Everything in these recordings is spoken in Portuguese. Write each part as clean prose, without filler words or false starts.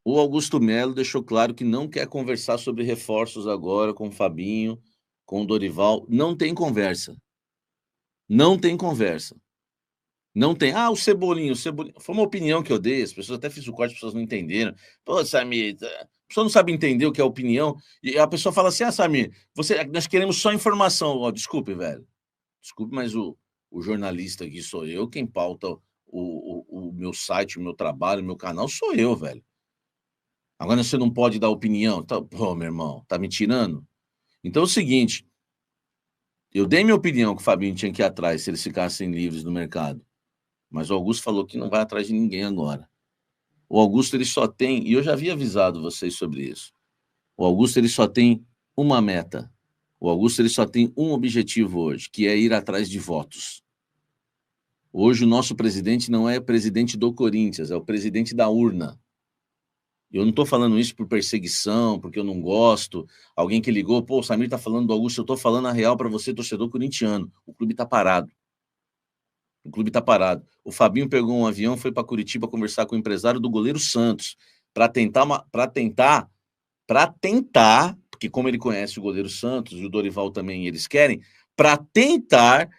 O Augusto Melo deixou claro que não quer conversar sobre reforços agora com o Fabinho, com o Dorival. Não tem conversa. Não tem conversa. Não tem. Ah, o Cebolinha, o Cebolinha. Foi uma opinião que eu dei, as pessoas até fiz o corte, as pessoas não entenderam. Pô, Samir, a pessoa não sabe entender o que é opinião. E a pessoa fala assim: ah, Samir, nós queremos só informação. Oh, desculpe, velho. Desculpe, mas o jornalista aqui sou eu, quem pauta o meu site, o meu trabalho, o meu canal, sou eu, velho. Agora você não pode dar opinião. Tá, pô, meu irmão, tá me tirando? Então é o seguinte, eu dei minha opinião que o Fabinho tinha que ir atrás se eles ficassem livres no mercado. Mas o Augusto falou que não vai atrás de ninguém agora. O Augusto ele só tem, e eu já havia avisado vocês sobre isso. O Augusto ele só tem uma meta. O Augusto ele só tem um objetivo hoje, que é ir atrás de votos. Hoje o nosso presidente não é presidente do Corinthians, é o presidente da urna. Eu não estou falando isso por perseguição, porque eu não gosto. Alguém que ligou, pô, o Samir está falando do Augusto, eu estou falando a real para você, torcedor corintiano. O clube está parado. O clube está parado. O Fabinho pegou um avião, foi para Curitiba conversar com o empresário do goleiro Santos, para tentar, porque como ele conhece o goleiro Santos e o Dorival também, eles querem, para tentar,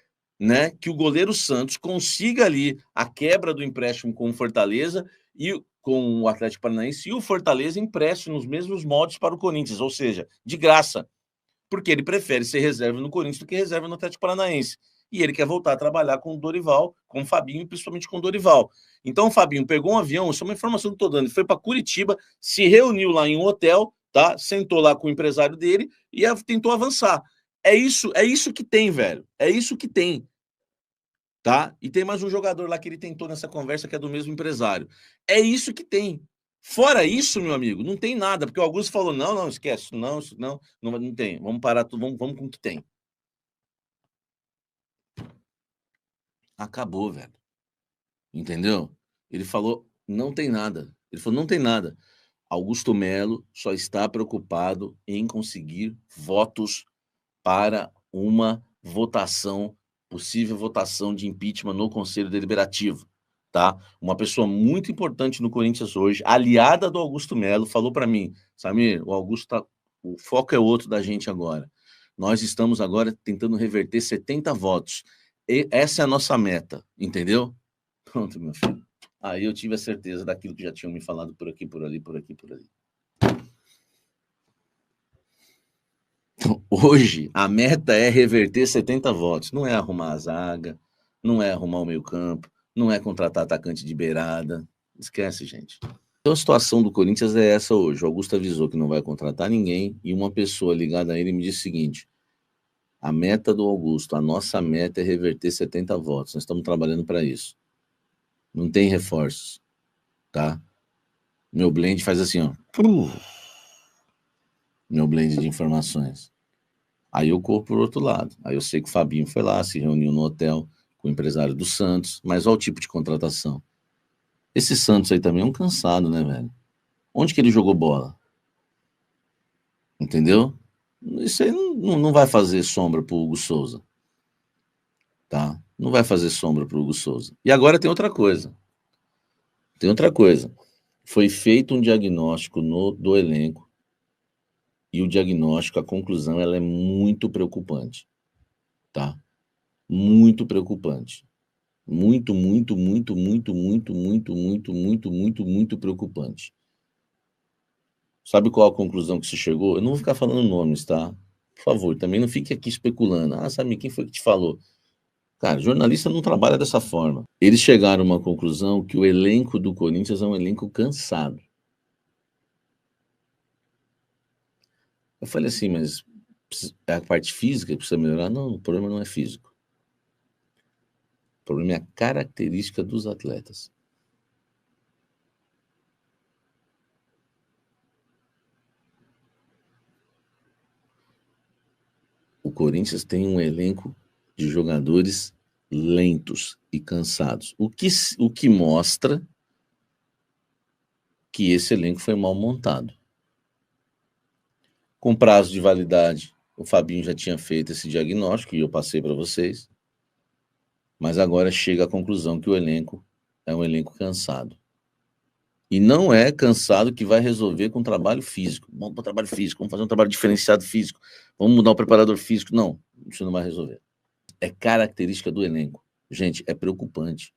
né, que o goleiro Santos consiga ali a quebra do empréstimo com o Fortaleza e com o Atlético Paranaense e o Fortaleza empreste nos mesmos moldes para o Corinthians, ou seja, de graça, porque ele prefere ser reserva no Corinthians do que reserva no Atlético Paranaense. E ele quer voltar a trabalhar com o Dorival, com o Fabinho e principalmente com o Dorival. Então o Fabinho pegou um avião, isso é uma informação que estou dando, ele foi para Curitiba, se reuniu lá em um hotel, tá? Sentou lá com o empresário dele e tentou avançar. É isso que tem, velho. É isso que tem. Tá? E tem mais um jogador lá que ele tentou nessa conversa que é do mesmo empresário. É isso que tem. Fora isso, meu amigo, não tem nada, porque o Augusto falou: não, não, esquece, não, não, não tem. Vamos parar tudo, vamos com o que tem. Acabou, velho. Entendeu? Ele falou: não tem nada. Ele falou: não tem nada. Augusto Melo só está preocupado em conseguir votos para uma votação, possível votação de impeachment no Conselho Deliberativo, tá? Uma pessoa muito importante no Corinthians hoje, aliada do Augusto Melo, falou para mim: Samir, o Augusto tá, o foco é outro da gente agora. Nós estamos agora tentando reverter 70 votos. E essa é a nossa meta, entendeu? Pronto, meu filho. Aí eu tive a certeza daquilo que já tinham me falado por aqui, por ali, por aqui, por ali. Então, hoje, a meta é reverter 70 votos. Não é arrumar a zaga, não é arrumar o meio-campo, não é contratar atacante de beirada. Esquece, gente. Então, a situação do Corinthians é essa hoje. O Augusto avisou que não vai contratar ninguém e uma pessoa ligada a ele me disse o seguinte: a meta do Augusto, a nossa meta é reverter 70 votos. Nós estamos trabalhando para isso. Não tem reforços, tá? Meu blend faz assim, ó. Meu blend de informações. Aí eu corro por outro lado. Aí eu sei que o Fabinho foi lá, se reuniu no hotel com o empresário do Santos, mas olha o tipo de contratação. Esse Santos aí também é um cansado, né, velho? Onde que ele jogou bola? Entendeu? Isso aí não vai fazer sombra pro Hugo Souza, tá? Não vai fazer sombra pro Hugo Souza. E agora tem outra coisa. Tem outra coisa. Foi feito um diagnóstico do elenco e o diagnóstico, a conclusão, ela é muito preocupante, tá? Muito preocupante. Muito, muito, muito, muito, muito, muito, muito, muito, muito, muito preocupante. Sabe qual a conclusão que se chegou? Eu não vou ficar falando nomes, tá? Por favor, também não fique aqui especulando. Ah, sabe quem foi que te falou? Cara, jornalista não trabalha dessa forma. Eles chegaram a uma conclusão que o elenco do Corinthians é um elenco cansado. Eu falei assim, mas a parte física precisa melhorar? Não, o problema não é físico. O problema é a característica dos atletas. O Corinthians tem um elenco de jogadores lentos e cansados, o que mostra que esse elenco foi mal montado. Com prazo de validade, o Fabinho já tinha feito esse diagnóstico e eu passei para vocês, mas agora chega à conclusão que o elenco é um elenco cansado. E não é cansado que vai resolver com trabalho físico. Vamos para o trabalho físico, vamos fazer um trabalho diferenciado físico, vamos mudar o preparador físico. Não, isso não vai resolver. É característica do elenco. Gente, é preocupante.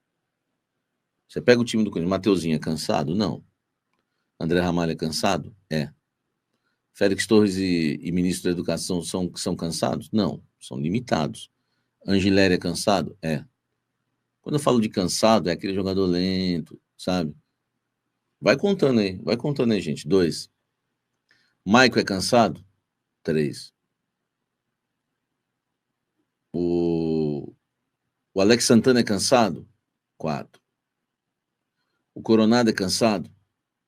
Você pega o time do Corinthians, Mateuzinho é cansado? Não. André Ramalho é cansado? É. Félix Torres e ministro da Educação são cansados? Não, são limitados. Angileri é cansado? É. Quando eu falo de cansado, é aquele jogador lento, sabe? Vai contando aí, gente. 2. Maico é cansado? 3. O Alex Santana é cansado? 4. O Coronado é cansado?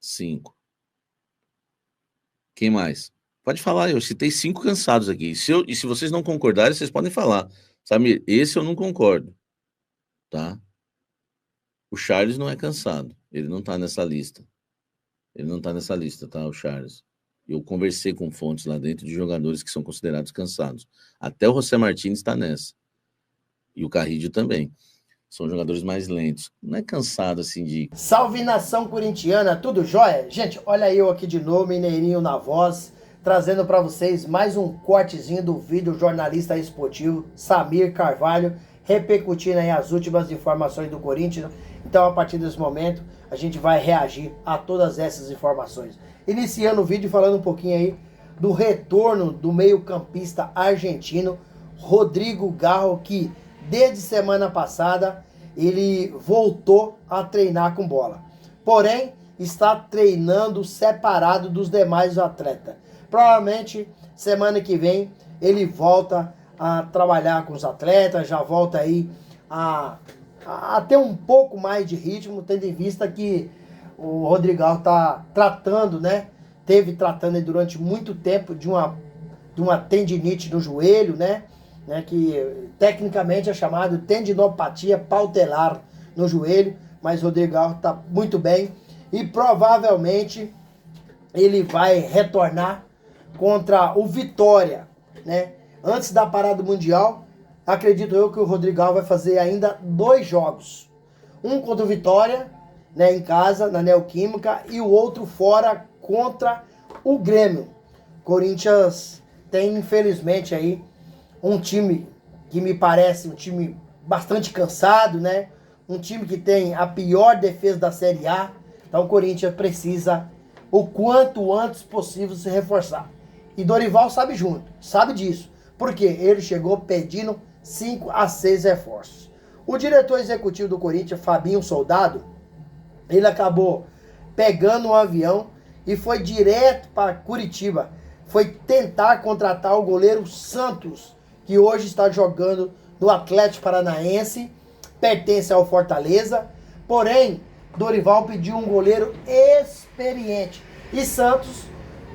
5. Quem mais? Pode falar, eu citei 5 cansados aqui. E se vocês não concordarem, vocês podem falar. Samir, esse eu não concordo, tá? O Charles não é cansado. Ele não tá nessa lista. Tá, o Charles. Eu conversei com fontes lá dentro de jogadores que são considerados cansados. Até o José Martins está nessa. E o Carrillo também. São jogadores mais lentos. Não é cansado assim de... Salve nação corintiana, tudo jóia? Gente, olha eu aqui de novo, Mineirinho na voz, trazendo para vocês mais um cortezinho do vídeo jornalista esportivo Samir Carvalho, repercutindo aí as últimas informações do Corinthians. Então, a partir desse momento, a gente vai reagir a todas essas informações. Iniciando o vídeo falando um pouquinho aí do retorno do meio-campista argentino Rodrigo Garro, que desde semana passada ele voltou a treinar com bola. Porém, está treinando separado dos demais atletas. Provavelmente, semana que vem, ele volta a trabalhar com os atletas, já volta aí a ter um pouco mais de ritmo, tendo em vista que o Rodrigão está tratando, né? Teve tratando aí durante muito tempo de uma tendinite no joelho, né? Que tecnicamente é chamado tendinopatia patelar no joelho, mas o Rodrigão está muito bem e provavelmente ele vai retornar contra o Vitória, né? Antes da parada mundial, acredito eu que o Rodrigão vai fazer ainda 2 jogos. Um contra o Vitória, né, em casa, na Neoquímica, e o outro fora contra o Grêmio. Corinthians tem, infelizmente, aí um time que me parece um time bastante cansado, né? Um time que tem a pior defesa da Série A. Então o Corinthians precisa, o quanto antes possível, se reforçar. E Dorival sabe disso. Porque ele chegou pedindo 5 a 6 reforços. O diretor executivo do Corinthians, Fabinho Soldado, ele acabou pegando um avião e foi direto para Curitiba. Foi tentar contratar o goleiro Santos, que hoje está jogando no Atlético Paranaense, pertence ao Fortaleza. Porém, Dorival pediu um goleiro experiente. E Santos,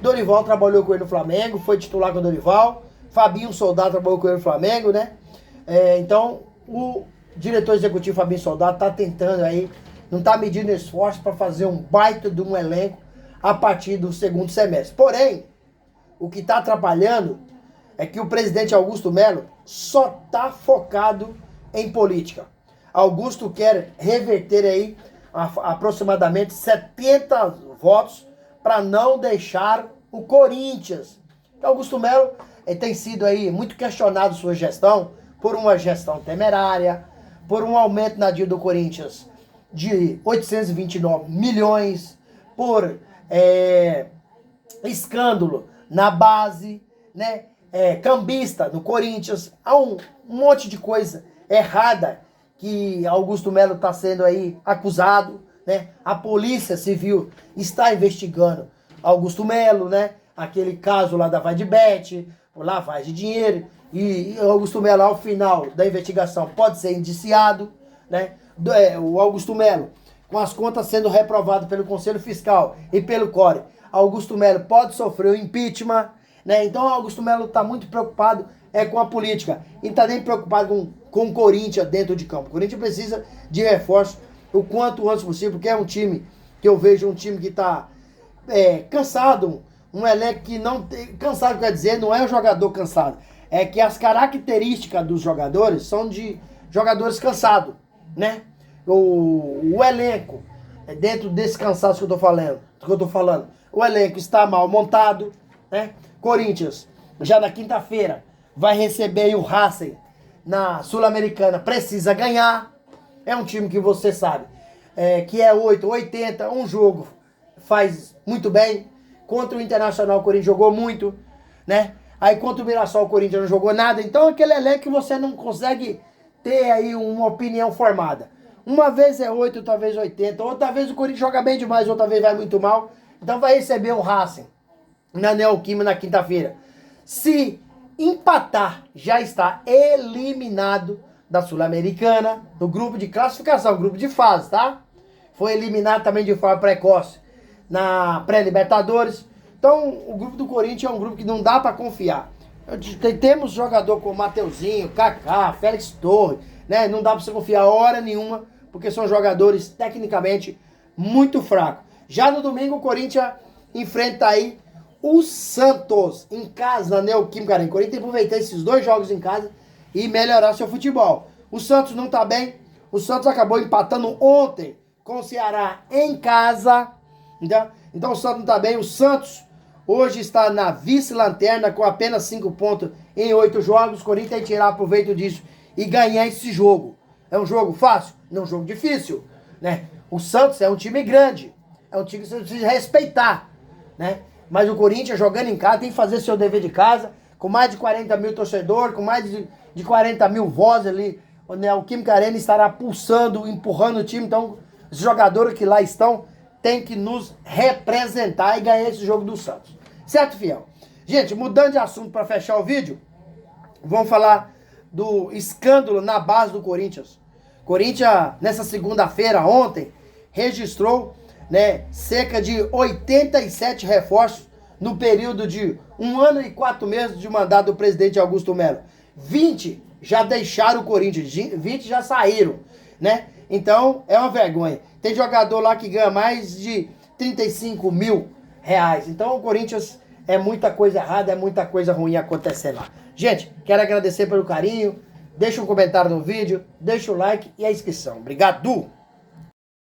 Dorival trabalhou com ele no Flamengo, foi titular com o Dorival. Fabinho Soldado trabalhou com ele no Flamengo, né? Então, o diretor executivo Fabinho Soldado está tentando aí, não está medindo esforço para fazer um baita de um elenco a partir do segundo semestre. Porém, o que está atrapalhando é que o presidente Augusto Melo só está focado em política. Augusto quer reverter aí aproximadamente 70 votos para não deixar o Corinthians. Augusto Melo tem sido aí muito questionado sua gestão por uma gestão temerária, por um aumento na dívida do Corinthians de 829 milhões, por escândalo na base, né? Cambista no Corinthians. Há um monte de coisa errada que Augusto Melo está sendo aí acusado, né? A Polícia Civil está investigando Augusto Melo, né? Aquele caso lá da Vadebet, lavagem de dinheiro, e Augusto Melo, ao final da investigação, pode ser indiciado, né? O Augusto Melo, com as contas sendo reprovadas pelo Conselho Fiscal e pelo CORE, Augusto Melo pode sofrer o impeachment, né? Então Augusto Melo está muito preocupado com a política, e não está nem preocupado com o Corinthians dentro de campo. O Corinthians precisa de reforço o quanto antes possível, porque é um time que eu vejo um time que está cansado, um elenco que não tem... Cansado quer dizer, não é um jogador cansado, é que as características dos jogadores são de jogadores cansados, né? O elenco dentro desse cansaço que eu tô falando. O elenco está mal montado, né? Corinthians, já na quinta-feira, vai receber o Racing na Sul-Americana. Precisa ganhar. É um time que você sabe que é 8-80, um jogo faz muito bem. Contra o Internacional, o Corinthians jogou muito, né? Aí contra o Mirassol, o Corinthians não jogou nada. Então aquele elenco que você não consegue ter aí uma opinião formada. Uma vez é 8, outra vez 80. Outra vez o Corinthians joga bem demais, outra vez vai muito mal. Então vai receber o Racing na Neoquímica na quinta-feira. Se empatar, já está eliminado da Sul-Americana, do grupo de classificação, grupo de fase, tá? Foi eliminado também de forma precoce na pré-Libertadores. Então, o grupo do Corinthians é um grupo que não dá para confiar. Temos jogador como Mateuzinho, Kaká, Félix Torres, né? Não dá para você confiar hora nenhuma, porque são jogadores tecnicamente muito fracos. Já no domingo, o Corinthians enfrenta aí o Santos em casa, na Neoquímica Arena. O Corinthians tem que aproveitar esses 2 jogos em casa e melhorar seu futebol. O Santos não tá bem. O Santos acabou empatando ontem com o Ceará em casa. Então o Santos não tá bem. O Santos hoje está na vice-lanterna com apenas 5 pontos em 8 jogos. O Corinthians tem que tirar proveito disso e ganhar esse jogo. É um jogo fácil? Não é um jogo difícil, né? O Santos é um time grande. É um time que você precisa respeitar, né? Mas o Corinthians jogando em casa tem que fazer seu dever de casa, com mais de 40 mil torcedores, com mais de 40 mil vozes ali. Né? O Química Arena estará pulsando, empurrando o time. Então, os jogadores que lá estão têm que nos representar e ganhar esse jogo do Santos. Certo, fiel? Gente, mudando de assunto para fechar o vídeo, vamos falar do escândalo na base do Corinthians. Corinthians, nessa segunda-feira, ontem, registrou, né, cerca de 87 reforços no período de 1 ano e 4 meses de mandato do presidente Augusto Melo. 20 já deixaram o Corinthians, 20 já saíram, né? Então, é uma vergonha. Tem jogador lá que ganha mais de 35 mil reais. Então, o Corinthians é muita coisa errada, é muita coisa ruim acontecendo lá. Gente, quero agradecer pelo carinho. Deixa um comentário no vídeo, deixa o like e a inscrição. Obrigado!